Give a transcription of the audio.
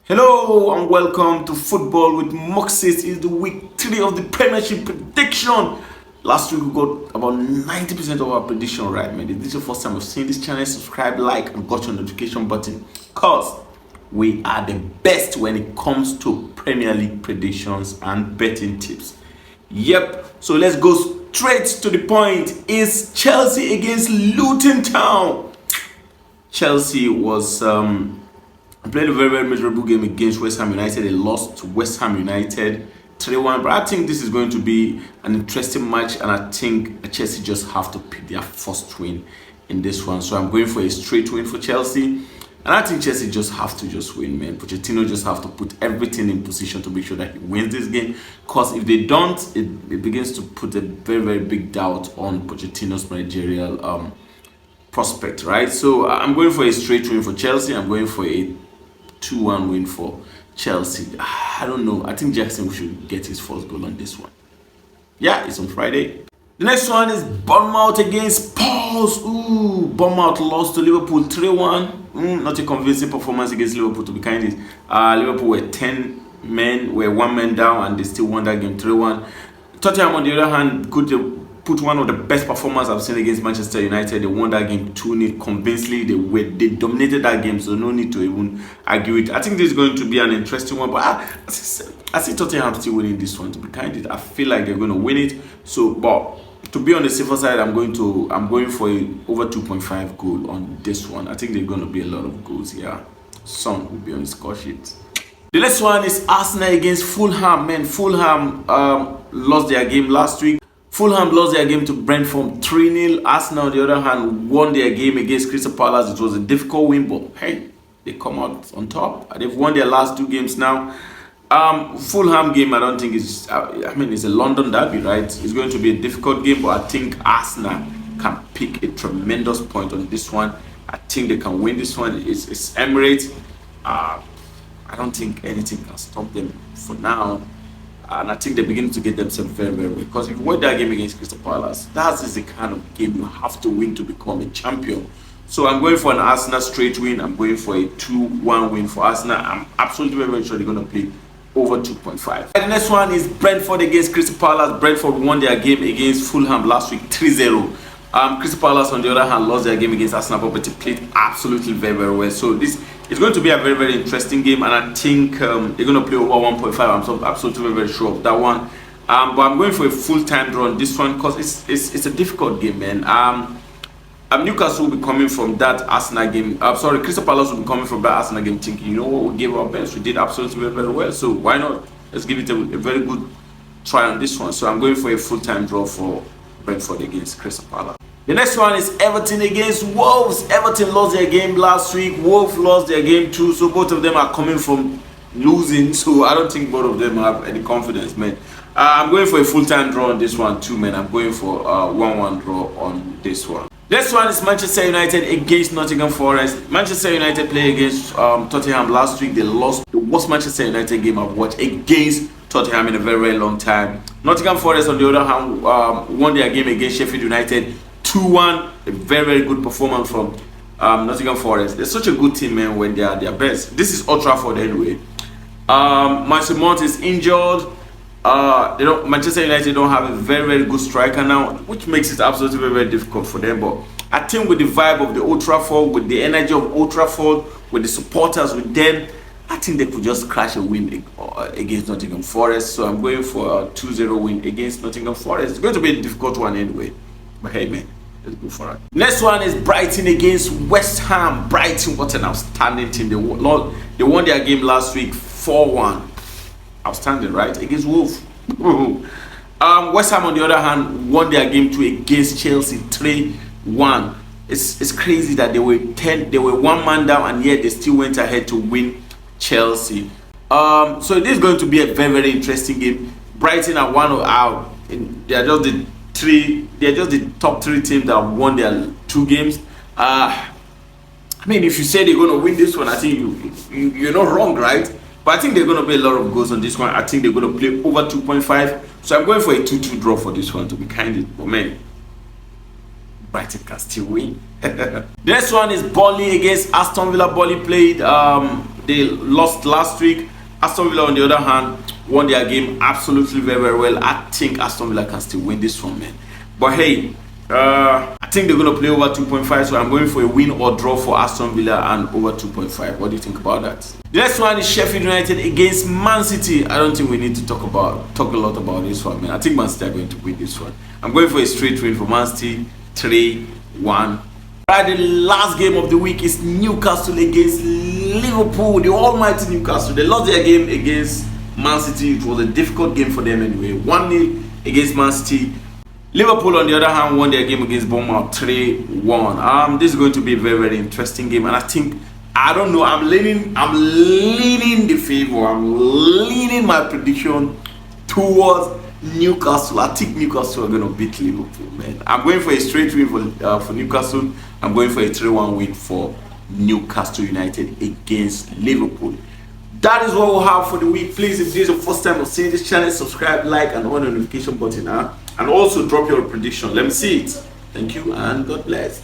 Hello and welcome to Football with Moxes. It's the week 3 of the Premiership prediction. Last week we got about 90% of our prediction right, man. If this is your first time of seeing this channel, subscribe, like, and got your notification button, cause we are the best when it comes to Premier League predictions and betting tips. Yep, so let's go straight to the point. Is Chelsea against Luton Town? Chelsea was played a very miserable game against West Ham United. They lost to West Ham United 3-1. But I think this is going to be an interesting match, and I think Chelsea just have to pick their first win in this one. So I'm going for a straight win for Chelsea. And I think Chelsea just have to win, man. Pochettino just have to put everything in position to make sure that he wins this game. Because if they don't, it begins to put a very big doubt on Pochettino's managerial prospect, right? So I'm going for a straight win for Chelsea. I'm going for a 2-1 win for Chelsea. I don't know. I think Jackson should get his first goal on this one. Yeah, it's on Friday. The next one is Bournemouth against Spurs. Bournemouth lost to Liverpool 3-1. Not a convincing performance against Liverpool, to be kind. Liverpool were 10 men, were 1 man down, and they still won that game 3-1. Tottenham, on the other hand, could put one of the best performances I've seen against Manchester United. They won that game 2-0 convincingly. They dominated that game, so no need to even argue it. I think this is going to be an interesting one, but I see Tottenham still winning this one, to be candid. I feel like they're going to win it. So, but to be on the safer side, I'm going for a over 2.5 goal on this one. I think there's going to be a lot of goals here. Son will be on the score sheet. The next one is Arsenal against Fulham. Man, Fulham lost their game last week. Fulham lost their game to Brentford 3-0. Arsenal, on the other hand, won their game against Crystal Palace. It was a difficult win, but hey, they come out on top. They've won their last 2 games now. Fulham game, I don't think it's a London derby, right? It's going to be a difficult game, but I think Arsenal can pick a tremendous point on this one. I think they can win this one. It's Emirates. I don't think anything can stop them for now. And I think they're beginning to get themselves very well. Because if you win that game against Crystal Palace, that is the kind of game you have to win to become a champion. So I'm going for an Arsenal straight win. I'm going for a 2-1 win for Arsenal. I'm absolutely very sure they're going to play over 2.5. The next one is Brentford against Crystal Palace. Brentford won their game against Fulham last week 3-0. Crystal Palace, on the other hand, lost their game against Arsenal, but they played absolutely very well. So this is going to be a very interesting game, and I think they're going to play over 1.5. I'm absolutely very sure of that one. But I'm going for a full-time draw on this one because it's a difficult game, man. Newcastle will be coming from that Arsenal game. Crystal Palace will be coming from that Arsenal game thinking, you know what, we gave our best. We did absolutely very well. So why not? Let's give it a very good try on this one. So I'm going for a full-time draw for Brentford against Crystal Palace. The next one is Everton against Wolves. Everton lost their game last week. Wolves lost their game too. So both of them are coming from losing. So I don't think both of them have any confidence, man. I'm going for a full-time draw on this one too, man. I'm going for a 1-1 draw on this one. Next one is Manchester United against Nottingham Forest. Manchester United played against Tottenham last week. They lost the worst Manchester United game I've watched against Tottenham in a very long time. Nottingham Forest, on the other hand, won their game against Sheffield United 2-1. A very good performance from Nottingham Forest. They're such a good team, man, when they are their best. This is Old Trafford anyway. Mason Mount is injured. Manchester United don't have a very good striker now, which makes it absolutely very difficult for them. But I think with the vibe of the Old Trafford, with the energy of Old Trafford, with the supporters with them, I think they could just crash a win against Nottingham Forest. So I'm going for a 2-0 win against Nottingham Forest. It's going to be a difficult one anyway. But hey, man, let's go for it. Next one is Brighton against West Ham. Brighton, what an outstanding team. They won their game last week 4-1. Outstanding, right? Against Wolves. West Ham, on the other hand, won their game 2 against Chelsea 3-1. It's crazy that they were 1 man down, and yet they still went ahead to win Chelsea. So this is going to be a very interesting game. Brighton are they're just the top 3 teams that won their 2 games. I mean, if you say they're going to win this one, I think you're not wrong, right? But I think they're going to be a lot of goals on this one. I think they're going to play over 2.5. So I'm going for a 2-2 draw for this one, to be candid. But man, Brighton can still win. The next one is Burnley against Aston Villa. Burnley played They lost last week. Aston Villa, on the other hand, won their game absolutely very, very well. I think Aston Villa can still win this one, man. But hey, I think they're going to play over 2.5, so I'm going for a win or draw for Aston Villa and over 2.5. What do you think about that? The next one is Sheffield United against Man City. I don't think we need to talk a lot about this one, man. I think Man City are going to win this one. I'm going for a straight win for Man City, 3-1. Right, the last game of the week is Newcastle against Liverpool, the almighty Newcastle. They lost their game against Man City. It was a difficult game for them anyway. 1-0 against Man City. Liverpool, on the other hand, won their game against Bournemouth 3-1. This is going to be a very, very interesting game, and I think, I don't know, I'm leaning the favor. I'm leaning my prediction towards Newcastle. I think Newcastle are going to beat Liverpool, man. I'm going for a straight win for Newcastle. I'm going for a 3-1 win for Newcastle United against Liverpool. That is what we'll have for the week. Please, if this is your first time of seeing this channel, subscribe, like, and on the notification button, and also drop your prediction. Let me see it. Thank you and God bless.